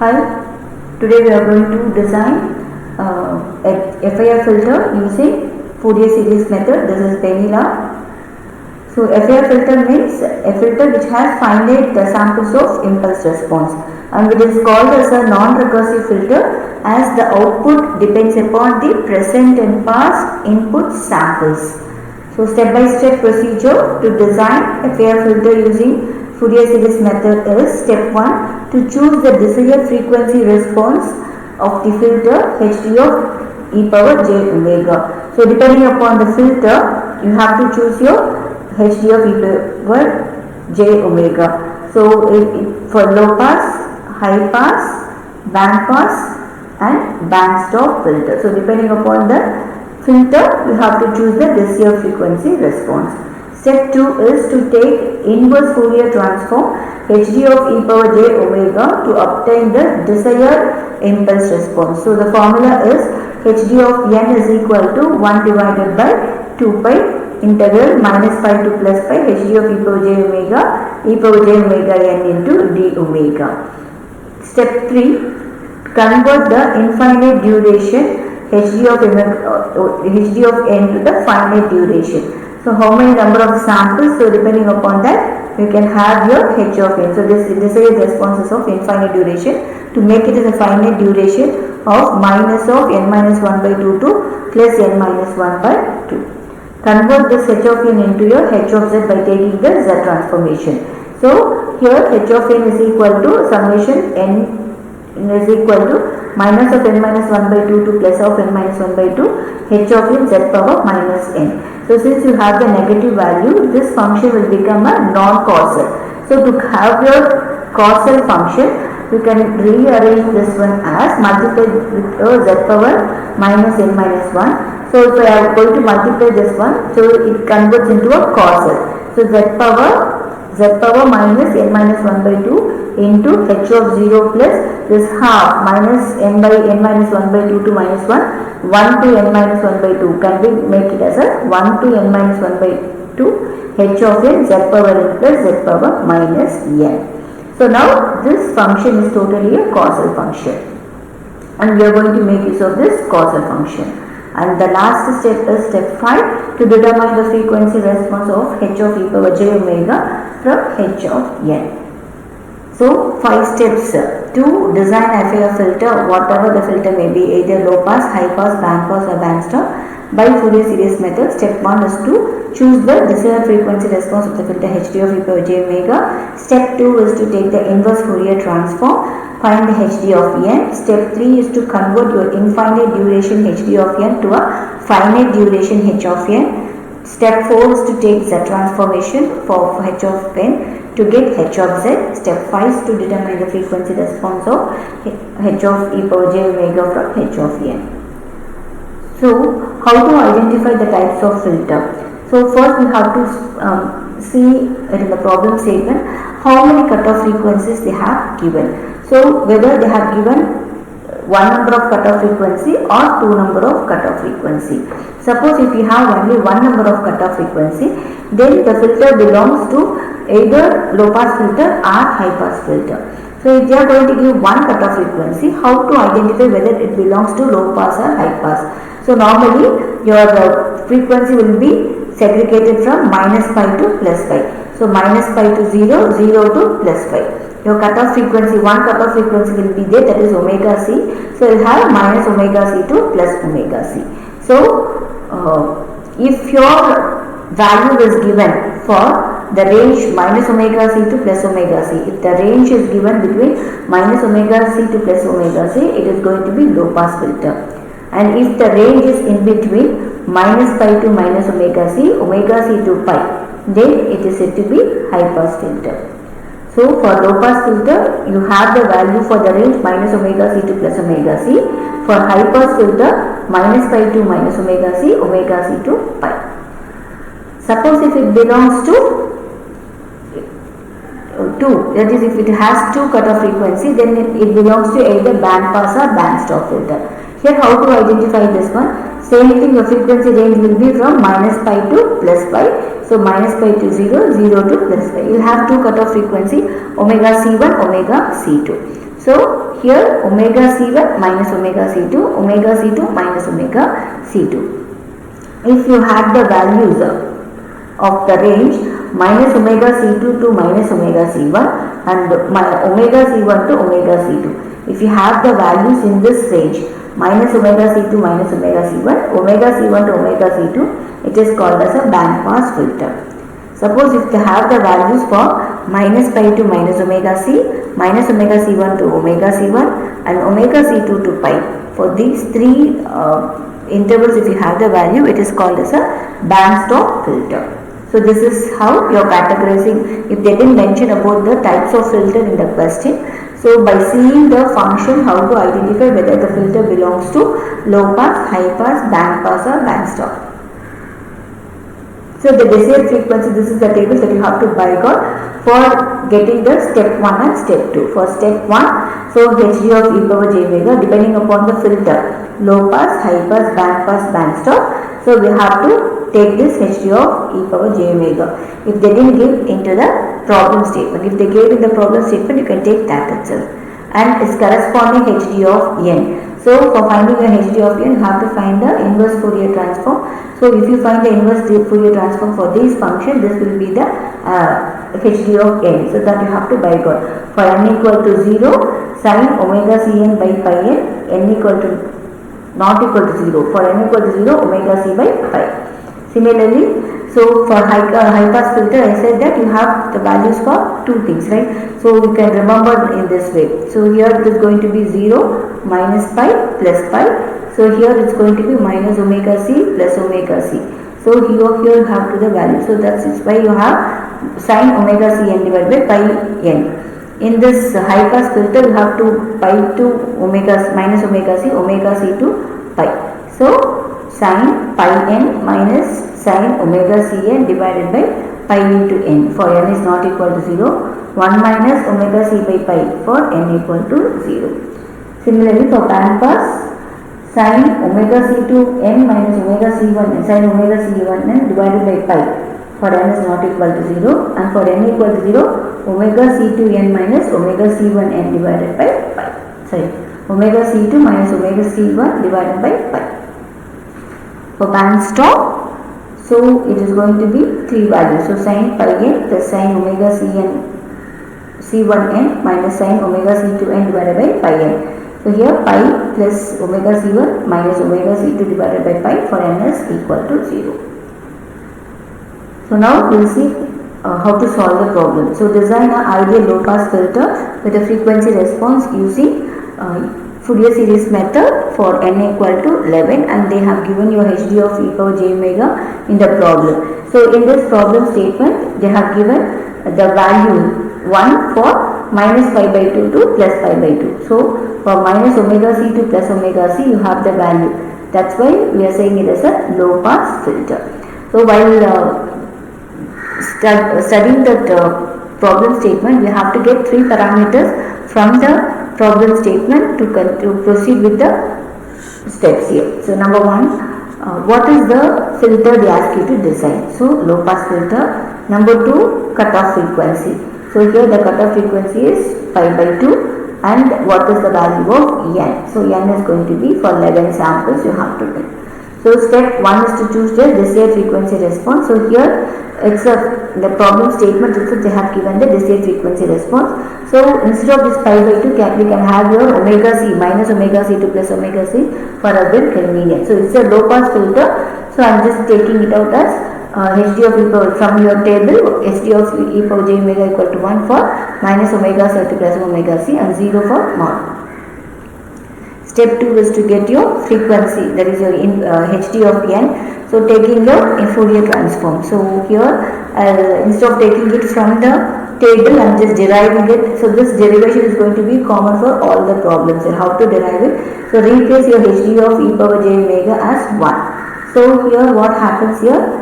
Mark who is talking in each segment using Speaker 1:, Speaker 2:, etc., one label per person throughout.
Speaker 1: Hi, today we are going to design a FIR filter using Fourier series method. This is Penny law. So FIR filter means a filter which has finite samples of impulse response, and it is called as a non-recursive filter as the output depends upon the present and past input samples. So step-by-step procedure to design a FIR filter using Fourier series method is: step 1, to choose the desired frequency response of the filter Hd of e power j omega. So depending upon the filter, you have to choose your Hd of e power j omega. So for low pass, high pass, band pass and band stop filter. So depending upon the filter, you have to choose the desired frequency response. Step 2 is to take inverse Fourier transform Hd of e power j omega to obtain the desired impulse response. So the formula is Hd of n is equal to 1 divided by 2 pi integral minus pi to plus pi Hd of e power j omega n into d omega. Step 3, convert the infinite duration Hd of n to the finite duration. So how many number of samples? So depending upon that, you can have your h of n. So this is responses of infinite duration. To make it as a finite duration of minus of n minus 1 by 2 to plus n minus 1 by 2. Convert this h of n into your h of z by taking the z transformation. So here h of n is equal to summation n is equal to minus of n minus 1 by 2 to plus of n minus 1 by 2 h of n z power minus n. So since you have the negative value, this function will become a non-causal. So to have your causal function, you can rearrange this one as multiplied with z power minus n minus 1. So if I am going to multiply this one, so it converts into a causal. So z power minus n minus 1 by 2 into h of 0 plus this half minus n by n minus 1 by 2 to minus 1, 1 to n minus 1 by 2. Can we make it as a 1 to n minus 1 by 2 h of n z power n plus z power minus n. So now this function is totally a causal function, and we are going to make use of this causal function. And the last step is step 5, to determine the frequency response of h of e power j omega from h of n. So 5 steps to design a FIR filter, whatever the filter may be, either low pass, high pass, band pass or band stop, by Fourier series method. Step 1 is to choose the desired frequency response of the filter Hd of e power j omega. Step 2 is to take the inverse Fourier transform, find the Hd of n. Step 3 is to convert your infinite duration Hd of n to a finite duration h of n. Step 4 is to take z transformation for h of n to get h of z. Step 5 is to determine the frequency response of h of e power j omega from h of n. So how to identify the types of filter? So first we have to see in the problem statement how many cutoff frequencies they have given. So whether they have given one number of cutoff frequency or two number of cutoff frequency. Suppose if you have only one number of cutoff frequency, then the filter belongs to either low pass filter or high pass filter. So if they are going to give one cutoff frequency, how to identify whether it belongs to low pass or high pass? So normally your frequency will be segregated from minus pi to plus pi. So minus pi to 0, 0 to plus pi. Your cutoff frequency, one cutoff frequency will be there, that is omega c. So you will have minus omega c to plus omega c. So if your value is given for the range minus omega c to plus omega c, if the range is given between minus omega c to plus omega c, it is going to be low pass filter. And if the range is in between minus pi to minus omega c to pi, then it is said to be high pass filter. So for low pass filter, you have the value for the range minus omega c to plus omega c. For high pass filter, minus pi to minus omega c to pi. Suppose if it belongs to 2, that is if it has 2 cutoff frequency, then it belongs to either band pass or band stop filter. Here how to identify this one? Same thing, your frequency range will be from minus pi to plus pi. So So minus pi to 0, 0 to plus pi. You will have two cutoff frequency, omega C1, omega C2. So here omega C1 minus omega C2, omega C2 minus omega C2. If you had the values of the range minus omega C2 to minus omega C1 and omega C1 to omega C2. If you have the values in this range minus omega C2 minus omega C1, omega C1 to omega C2, it is called as a band pass filter. Suppose if they have the values for minus pi to minus omega C, minus omega C1 to omega C1 and omega C2 to pi. For these three intervals, if you have the value, it is called as a band stop filter. So this is how you are categorizing. If they didn't mention about the types of filter in the question, so by seeing the function, how to identify whether the filter belongs to low pass, high pass, band pass or band stop. So the desired frequency, this is the table that you have to bygone for getting the step 1 and step 2. For step 1, so Hg of e power j omega depending upon the filter, low pass, high pass, band stop. So we have to take this Hg of e power j omega. If they didn't give into the problem statement, if they gave in the problem statement, you can take that itself. And its corresponding Hg of n. So for finding a Hg of n, you have to find the inverse Fourier transform. So if you find the inverse Fourier transform for this function, this will be the Hg of n. So that you have to bygone. For n equal to 0, sin omega Cn by pi n equal to not equal to 0. For n equal to 0, omega c by pi. Similarly, so for high pass filter, I said that you have the values for two things, right? So you can remember in this way. So here it is going to be 0, minus pi, plus pi. So here it's going to be minus omega c plus omega c. So here you have to the value. So that's why you have sin omega Cn divided by pi n. In this high pass filter, you have to pi to omega minus omega c to pi. So sin pi n minus sin omega Cn divided by pi into n. For n is not equal to 0, 1 minus omega c by pi for n equal to 0. Similarly, for band pass, sin omega c2 n minus omega c1 n, sin omega c1 n divided by pi for n is not equal to 0, and for n equal to 0, omega c2 n minus omega c1 n divided by pi. Sorry, omega c2 minus omega c1 divided by pi. For band stop, so it is going to be three values. So sin pi n plus sin omega c1 n minus sin omega c2 n divided by pi n. So here pi plus omega c1 minus omega c2 divided by pi for n is equal to 0. So now we will see how to solve the problem. So design an ideal low pass filter with a frequency response using Fourier series method for n equal to 11, and they have given your Hg of e power j omega in the problem. So in this problem statement, they have given the value 1 for minus pi by 2 to plus pi by 2. So for minus omega c to plus omega c, you have the value. That's why we are saying it as a low pass filter. So while studying that problem statement, we have to get three parameters from the problem statement to proceed with the steps here. So number one, what is the filter they ask you to design? So low pass filter. Number two, cutoff frequency. So here the cutoff frequency is pi by 2, and what is the value of n? So n is going to be for 11 samples you have to do. So step 1 is to choose the desired frequency response. So here it's the problem statement itself, they have given the desired frequency response. So instead of this pi by 2, we can have your omega c minus omega c2 plus omega c for our convenience. So it's a low pass filter. So I am just taking it out as Hg of e power from your table, Hg of e power j omega equal to 1 for minus omega c2 plus omega c and 0 for mod. Step 2 is to get your frequency, that is your Hd of n. So taking your Fourier transform. So here instead of taking it from the table, I am just deriving it. So this derivation is going to be common for all the problems. And how to derive it? So replace your Hd of e power j omega as 1. So here what happens here?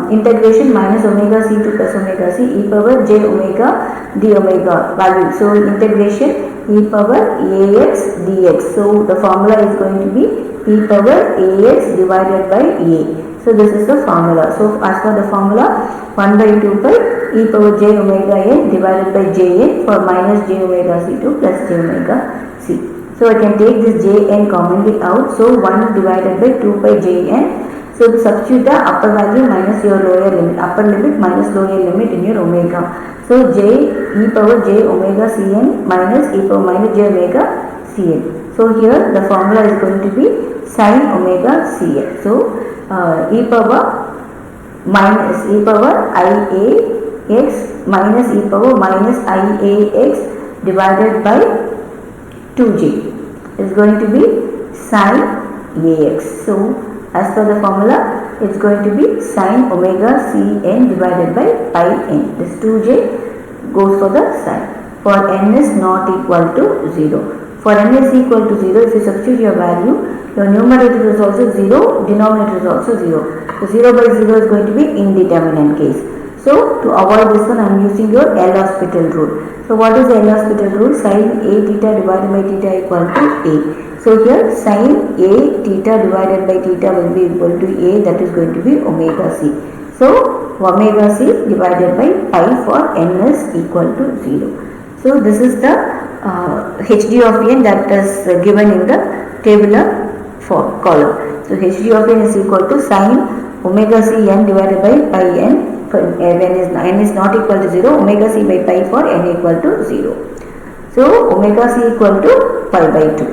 Speaker 1: Integration minus omega c2 plus omega c e power j omega d omega value. So integration e power ax dx. So the formula is going to be e power ax divided by a. So this is the formula. So as per the formula, 1 by 2 pi e power j omega n divided by j n for minus j omega c2 plus j omega c. So I can take this j n commonly out. So 1 divided by 2 pi j n. So substitute the upper value minus your lower limit, upper limit minus lower limit in your omega. So j e power j omega cn minus e power minus j omega cn. So here the formula is going to be sin omega cn. So e power minus e power ia x minus e power minus ia x divided by 2j is going to be sin ax. So as per the formula, it's going to be sin omega cn divided by pi n. This 2j goes for the sin. For n is not equal to 0. For n is equal to 0, if you substitute your value, your numerator is also 0, denominator is also 0. So 0 by 0 is going to be indeterminate case. So to avoid this one, I am using your L'Hospital rule. So what is the L'Hospital rule? Sin a theta divided by theta equal to a. So here sin a theta divided by theta will be equal to a, that is going to be omega c. So omega c divided by pi for n is equal to 0. So this is the hd of n that is given in the tabular column. So hd of n is equal to sin omega c n divided by pi n for n is not equal to 0, omega c by pi for n equal to 0. So omega c equal to pi by 2.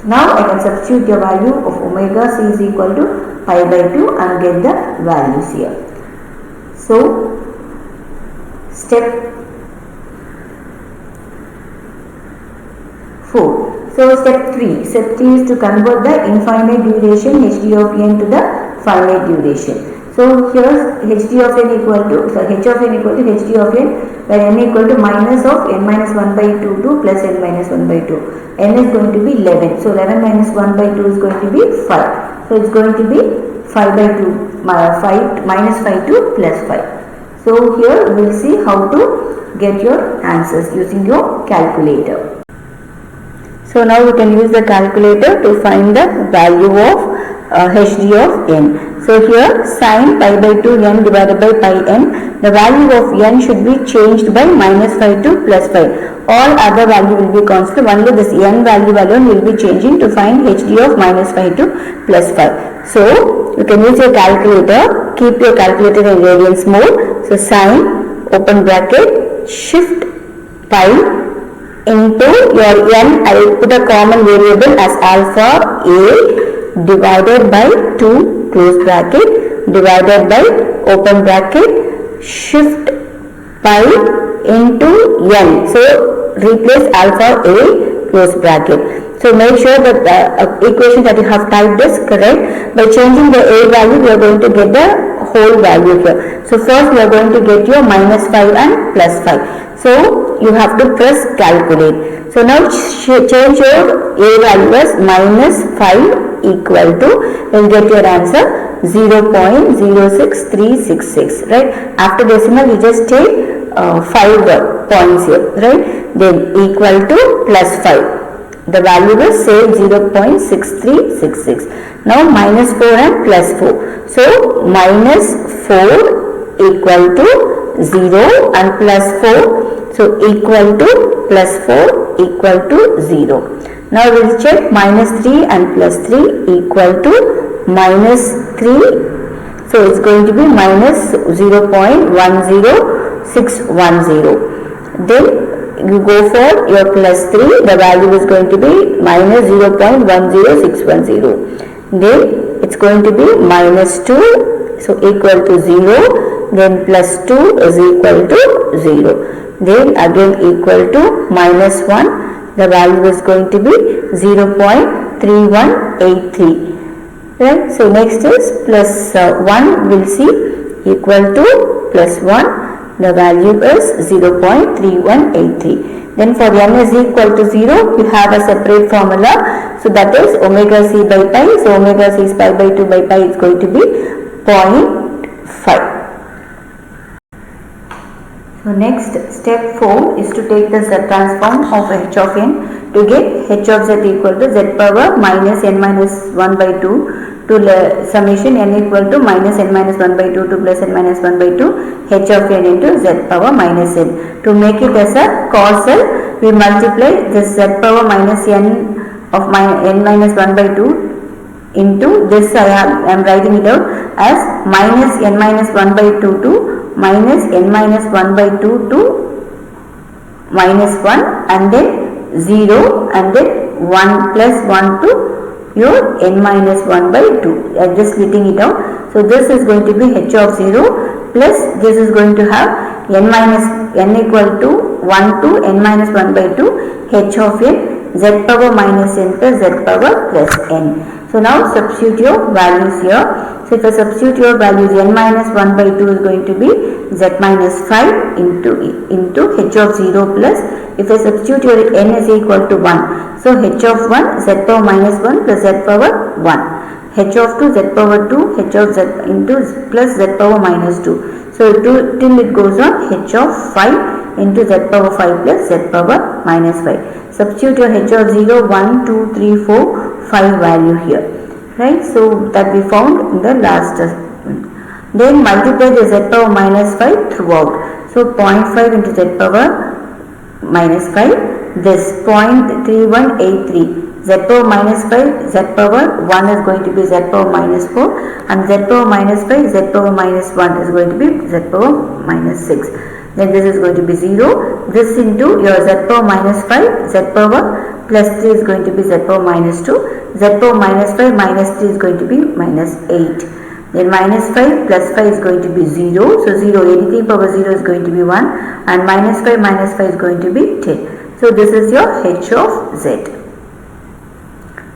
Speaker 1: Now I can substitute the value of omega c is equal to pi by 2 and get the values here. So step 4. So step 3. Step 3 is to convert the infinite duration hd of n to the finite duration. So here hd of n equal to, so h of n equal to hd of n, where n equal to minus of n minus 1 by 2 to plus n minus 1 by 2. N is going to be 11. So 11 minus 1 by 2 is going to be 5. So it's going to be 5 by 2, 5 minus 5 to plus 5. So here we will see how to get your answers using your calculator. So now we can use the calculator to find the value of hd of n. So here sin pi by 2 n divided by pi n, the value of n should be changed by minus 5 to plus 5. All other value will be constant, only this n value alone will be changing to find hd of minus 5 to plus 5. So you can use your calculator, keep your calculator in radians mode. So sin open bracket shift pi into your n, I will put a common variable as alpha a divided by 2 close bracket divided by open bracket shift pi into n. So replace alpha a close bracket. So make sure that the equation that you have typed is correct. By changing the a value, we are going to get the whole value here. So first we are going to get your minus 5 and plus 5. So you have to press calculate. So now change your a value as minus 5 equal to, you will get your answer 0.06366, right? After decimal you just take 5 points here, right? Then equal to plus 5. The value is same 0.6366. Now minus 4 and plus 4. So minus 4 equal to 0 and plus 4. So equal to plus 4 equal to 0. Now we will check minus 3 and plus 3 equal to minus 3. So it's going to be minus 0.10610. Then you go for your plus 3, the value is going to be minus 0.10610. Then it's going to be minus 2, so equal to 0. Then plus 2 is equal to 0. Then again equal to minus 1, the value is going to be 0.3183. Right? So next is plus 1, we'll see equal to plus 1, the value is 0.3183. Then for n is equal to 0, you have a separate formula. So that is omega c by pi. So omega c is pi by 2 by pi is going to be 0.5. So next step 4 is to take the z transform of h of n to get h of z equal to z power minus n minus 1 by 2 to summation n equal to minus n minus 1 by 2 to plus n minus 1 by 2 h of n into z power minus n. To make it as a causal, we multiply this z power minus n of n minus 1 by 2 into this. I am writing it out as minus n minus 1 by 2 to minus n minus 1 by 2 to minus 1 and then 0 and then 1 plus 1 to your n minus 1 by 2. I am just splitting it out. So this is going to be h of 0 plus this is going to have n equal to 1 to n minus 1 by 2 h of n z power minus n plus z power plus n. So now substitute your values here. So if I substitute your values, n minus 1 by 2 is going to be z minus 5 into h of 0 plus, if I substitute your n is equal to 1, so h of 1 z power minus 1 plus z power 1, h of 2 z power 2, h of z into plus z power minus 2. So till it goes on h of 5 into z power 5 plus z power minus 5. Substitute your h of 0, 1, 2, 3, 4, 5 value here, right? So that we found in the last. Then multiply the z power minus 5 throughout. So 0.5 into z power minus 5, this 0.3183, z power minus 5, z power 1 is going to be z power minus 4 and z power minus 5, z power minus 1 is going to be z power minus 6. Then this is going to be 0, this into your z power minus 5, z power plus 3 is going to be z power minus 2, z power minus 5 minus 3 is going to be minus 8. Then minus 5 plus 5 is going to be 0, so 0, anything power 0 is going to be 1 and minus 5 is going to be 10. So this is your h of z.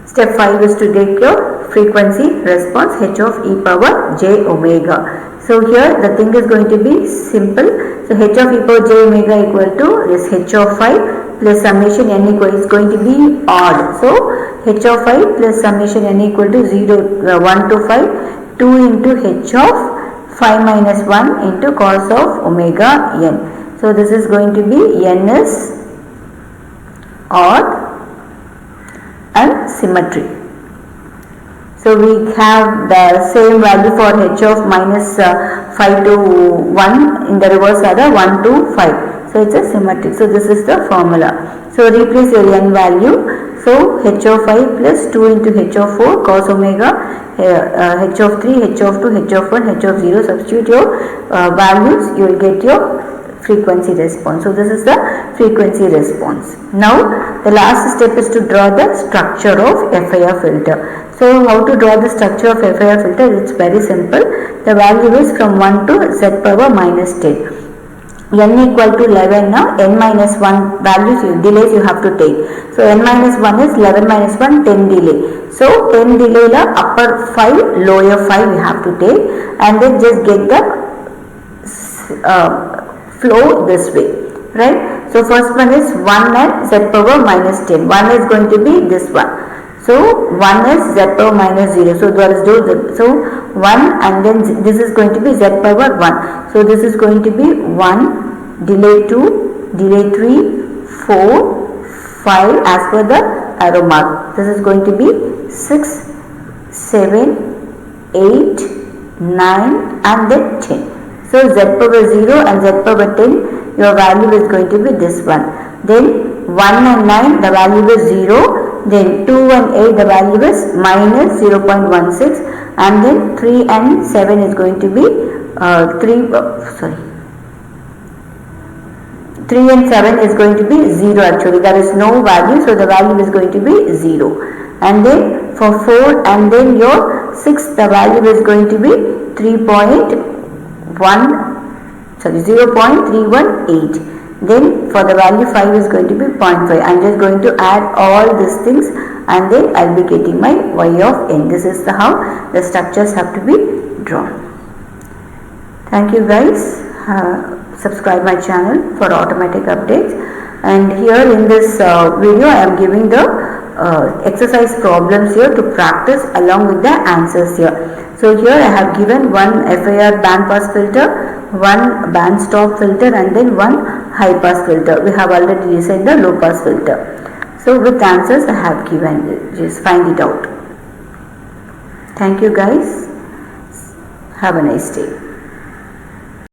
Speaker 1: Step 5 is to take your frequency response h of e power j omega. So here the thing is going to be simple. So h of e power j omega equal to this h of 5 plus summation n equal is going to be odd. So h of 5 plus summation n equal to 1 to 5, 2 into h of 5 minus 1 into cos of omega n. So this is going to be n is odd and symmetry. So we have the same value for h of minus 5 to 1 in the reverse order 1 to 5. So it's a symmetric. So this is the formula. So replace your n value. So h of 5 plus 2 into h of 4 cos omega, h of 3, h of 2, h of 1, h of 0. Substitute your values, you will get your frequency response. So this is the frequency response. Now the last step is to draw the structure of FIR filter. So how to draw the structure of FIR filter? It's very simple. The value is from 1 to z power minus 10. N equal to 11 now, n minus 1 values, delays you have to take. So n minus 1 is 11 minus 1, 10 delay. So 10 delay la upper 5, lower 5 you have to take and then just get the flow this way, right? So first one is 1 and z power minus 10. 1 is going to be this one. So 1 is z power minus 0. So there is so 1 and then this is going to be z power 1. So this is going to be 1, delay 2, delay 3, 4, 5 as per the arrow mark. This is going to be 6, 7, 8, 9 and then 10. So z power 0 and z power 10, your value is going to be this one. Then 1 and 9, the value is 0. Then 2 and 8, the value is minus 0.16 and then 3 and 7 is going to be 3 and 7 is going to be 0 actually. There is no value, so the value is going to be 0. And then for 4 and then your 6, the value is going to be 0.318. Then for the value 5 is going to be 0.5. I am just going to add all these things and then I will be getting my y of n. This is how the structures have to be drawn. Thank you guys. Subscribe my channel for automatic updates. And here in this video I am giving the exercise problems here to practice along with the answers here. So here I have given one FIR band pass filter, one band stop filter and then one high pass filter. We have already designed the low pass filter. So with answers I have given, just find it out. Thank you guys. Have a nice day.